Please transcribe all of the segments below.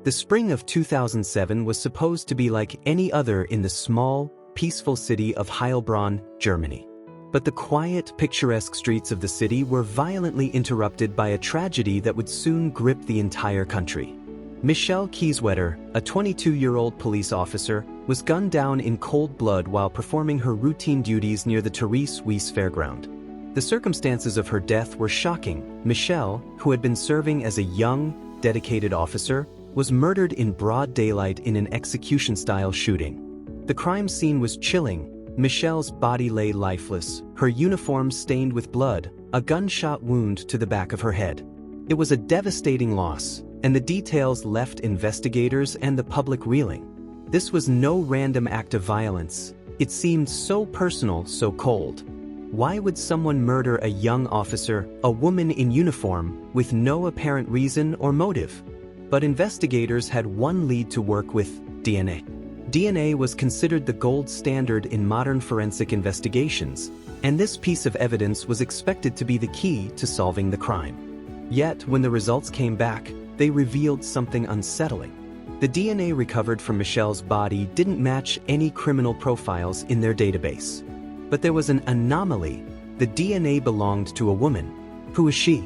The spring of 2007 was supposed to be like any other in the small, peaceful city of Heilbronn, Germany. But the quiet, picturesque streets of the city were violently interrupted by a tragedy that would soon grip the entire country. Michelle Kieswetter, a 22-year-old police officer, was gunned down in cold blood while performing her routine duties near the Therese Weiss fairground. The circumstances of her death were shocking. Michelle, who had been serving as a young, dedicated officer, was murdered in broad daylight in an execution-style shooting. The crime scene was chilling. Michelle's body lay lifeless, her uniform stained with blood, a gunshot wound to the back of her head. It was a devastating loss, and the details left investigators and the public reeling. This was no random act of violence. It seemed so personal, so cold. Why would someone murder a young officer, a woman in uniform, with no apparent reason or motive? But investigators had one lead to work with: DNA. DNA was considered the gold standard in modern forensic investigations, and this piece of evidence was expected to be the key to solving the crime. Yet, when the results came back, they revealed something unsettling. The DNA recovered from Michelle's body didn't match any criminal profiles in their database. But there was an anomaly. The DNA belonged to a woman. Who was she?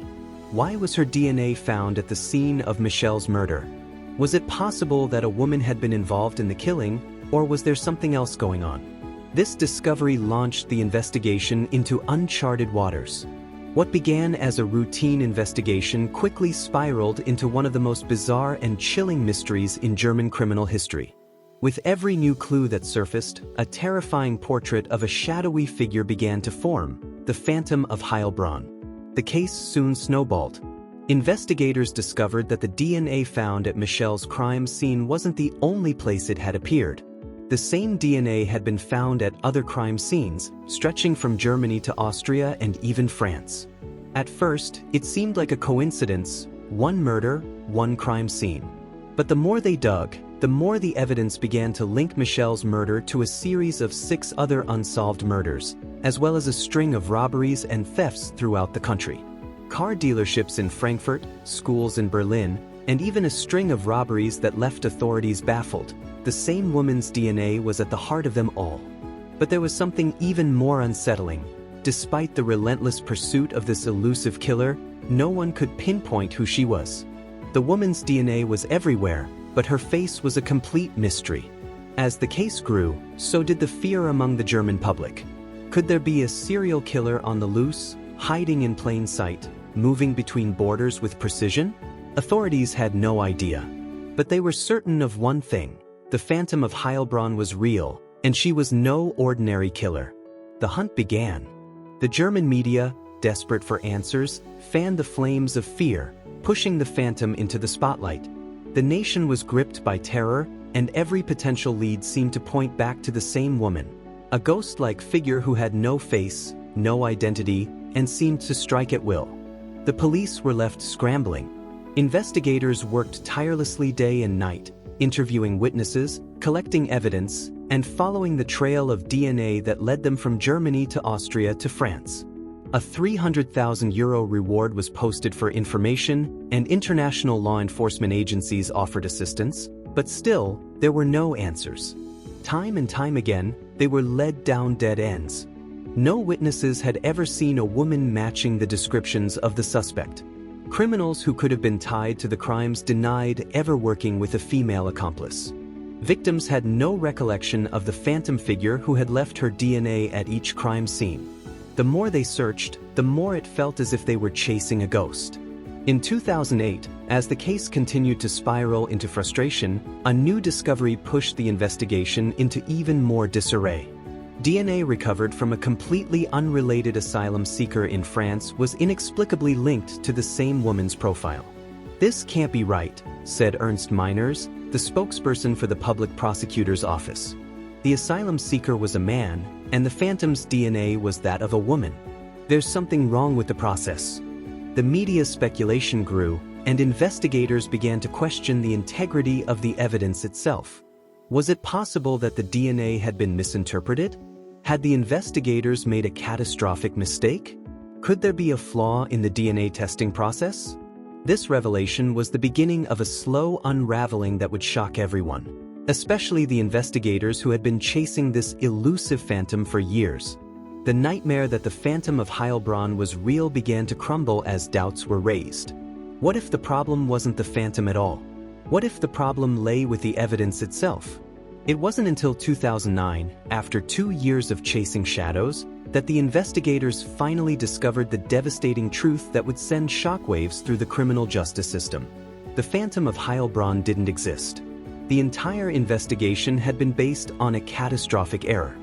Why was her DNA found at the scene of Michelle's murder? Was it possible that a woman had been involved in the killing, or was there something else going on? This discovery launched the investigation into uncharted waters. What began as a routine investigation quickly spiraled into one of the most bizarre and chilling mysteries in German criminal history. With every new clue that surfaced, a terrifying portrait of a shadowy figure began to form: the Phantom of Heilbronn. The case soon snowballed. Investigators discovered that the DNA found at Michelle's crime scene wasn't the only place it had appeared. The same DNA had been found at other crime scenes, stretching from Germany to Austria and even France. At first, it seemed like a coincidence: one murder, one crime scene. But the more they dug, the more the evidence began to link Michelle's murder to a series of 6 other unsolved murders, as well as a string of robberies and thefts throughout the country. Car dealerships in Frankfurt, schools in Berlin, and even a string of robberies that left authorities baffled. The same woman's DNA was at the heart of them all. But there was something even more unsettling. Despite the relentless pursuit of this elusive killer, no one could pinpoint who she was. The woman's DNA was everywhere, but her face was a complete mystery. As the case grew, so did the fear among the German public. Could there be a serial killer on the loose, hiding in plain sight, moving between borders with precision? Authorities had no idea. But they were certain of one thing: the Phantom of Heilbronn was real, and she was no ordinary killer. The hunt began. The German media, desperate for answers, fanned the flames of fear, pushing the Phantom into the spotlight. The nation was gripped by terror, and every potential lead seemed to point back to the same woman, a ghost-like figure who had no face, no identity, and seemed to strike at will. The police were left scrambling. Investigators worked tirelessly day and night, interviewing witnesses, collecting evidence, and following the trail of DNA that led them from Germany to Austria to France. A €300,000 reward was posted for information, and international law enforcement agencies offered assistance, but still, there were no answers. Time and time again, they were led down dead ends. No witnesses had ever seen a woman matching the descriptions of the suspect. Criminals who could have been tied to the crimes denied ever working with a female accomplice. Victims had no recollection of the phantom figure who had left her DNA at each crime scene. The more they searched, the more it felt as if they were chasing a ghost. In 2008, as the case continued to spiral into frustration, a new discovery pushed the investigation into even more disarray. DNA recovered from a completely unrelated asylum seeker in France was inexplicably linked to the same woman's profile. "This can't be right," said Ernst Meiners, the spokesperson for the public prosecutor's office. The asylum seeker was a man, and the Phantom's DNA was that of a woman. There's something wrong with the process. The media's speculation grew, and investigators began to question the integrity of the evidence itself. Was it possible that the DNA had been misinterpreted? Had the investigators made a catastrophic mistake? Could there be a flaw in the DNA testing process? This revelation was the beginning of a slow unraveling that would shock everyone, especially the investigators who had been chasing this elusive phantom for years. The nightmare that the Phantom of Heilbronn was real began to crumble as doubts were raised. What if the problem wasn't the phantom at all? What if the problem lay with the evidence itself? It wasn't until 2009, after 2 years of chasing shadows, that the investigators finally discovered the devastating truth that would send shockwaves through the criminal justice system. The Phantom of Heilbronn didn't exist. The entire investigation had been based on a catastrophic error.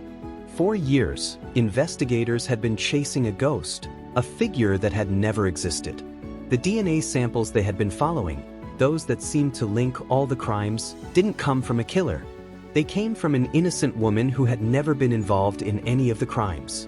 For years, investigators had been chasing a ghost, a figure that had never existed. The DNA samples they had been following, those that seemed to link all the crimes, didn't come from a killer. They came from an innocent woman who had never been involved in any of the crimes.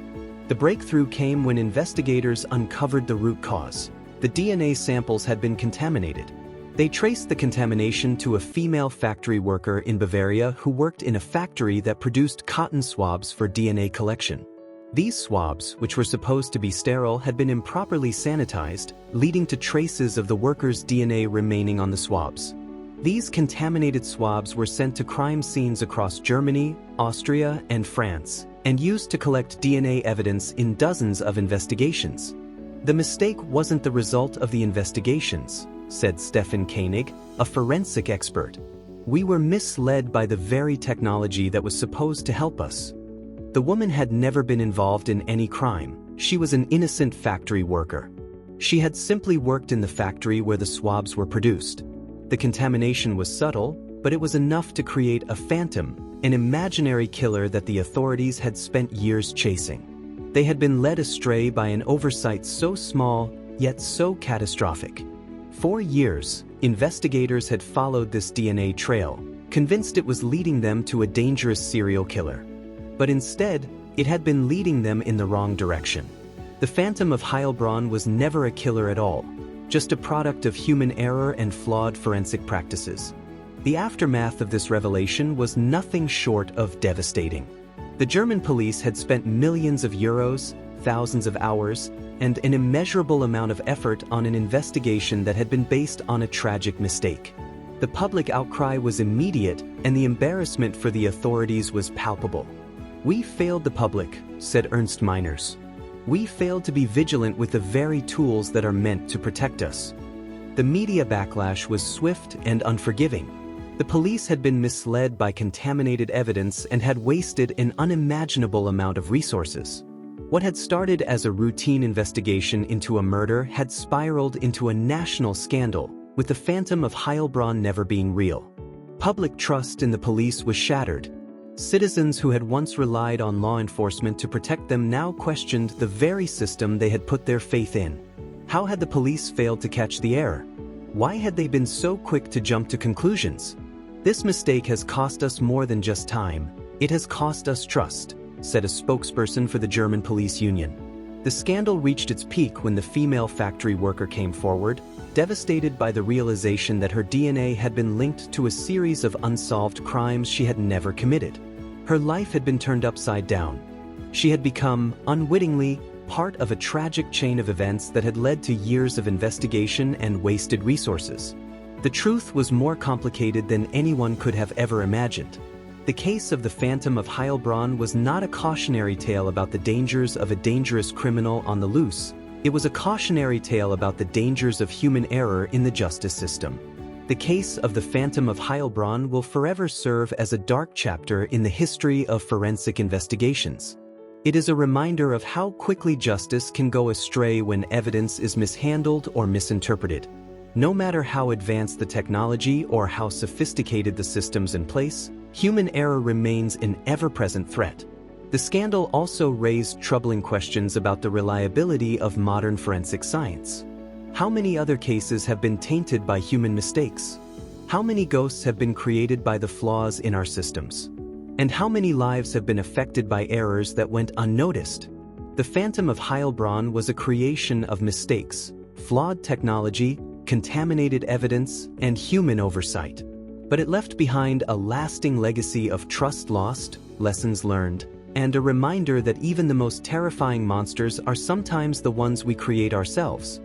The breakthrough came when investigators uncovered the root cause. The DNA samples had been contaminated. They traced the contamination to a female factory worker in Bavaria who worked in a factory that produced cotton swabs for DNA collection. These swabs, which were supposed to be sterile, had been improperly sanitized, leading to traces of the worker's DNA remaining on the swabs. These contaminated swabs were sent to crime scenes across Germany, Austria, and France, and used to collect DNA evidence in dozens of investigations. The mistake wasn't the result of the investigations, said Stefan Koenig, a forensic expert. We were misled by the very technology that was supposed to help us. The woman had never been involved in any crime. She was an innocent factory worker. She had simply worked in the factory where the swabs were produced. The contamination was subtle, but it was enough to create a phantom, an imaginary killer that the authorities had spent years chasing. They had been led astray by an oversight so small, yet so catastrophic. For years, investigators had followed this DNA trail, convinced it was leading them to a dangerous serial killer. But instead, it had been leading them in the wrong direction. The Phantom of Heilbronn was never a killer at all, just a product of human error and flawed forensic practices. The aftermath of this revelation was nothing short of devastating. The German police had spent millions of euros, thousands of hours, and an immeasurable amount of effort on an investigation that had been based on a tragic mistake. The public outcry was immediate, and the embarrassment for the authorities was palpable. "We failed the public," said Ernst Meiners. "We failed to be vigilant with the very tools that are meant to protect us." The media backlash was swift and unforgiving. The police had been misled by contaminated evidence and had wasted an unimaginable amount of resources. What had started as a routine investigation into a murder had spiraled into a national scandal, with the Phantom of Heilbronn never being real. Public trust in the police was shattered. Citizens who had once relied on law enforcement to protect them now questioned the very system they had put their faith in. How had the police failed to catch the error? Why had they been so quick to jump to conclusions? "This mistake has cost us more than just time. It has cost us trust," said a spokesperson for the German police union. The scandal reached its peak when the female factory worker came forward, devastated by the realization that her DNA had been linked to a series of unsolved crimes she had never committed. Her life had been turned upside down. She had become, unwittingly, part of a tragic chain of events that had led to years of investigation and wasted resources. The truth was more complicated than anyone could have ever imagined. The case of the Phantom of Heilbronn was not a cautionary tale about the dangers of a dangerous criminal on the loose. It was a cautionary tale about the dangers of human error in the justice system. The case of the Phantom of Heilbronn will forever serve as a dark chapter in the history of forensic investigations. It is a reminder of how quickly justice can go astray when evidence is mishandled or misinterpreted. No matter how advanced the technology or how sophisticated the systems in place, human error remains an ever-present threat. The scandal also raised troubling questions about the reliability of modern forensic science. How many other cases have been tainted by human mistakes? How many ghosts have been created by the flaws in our systems? And how many lives have been affected by errors that went unnoticed? The Phantom of Heilbronn was a creation of mistakes, flawed technology, contaminated evidence, and human oversight. But it left behind a lasting legacy of trust lost, lessons learned, and a reminder that even the most terrifying monsters are sometimes the ones we create ourselves.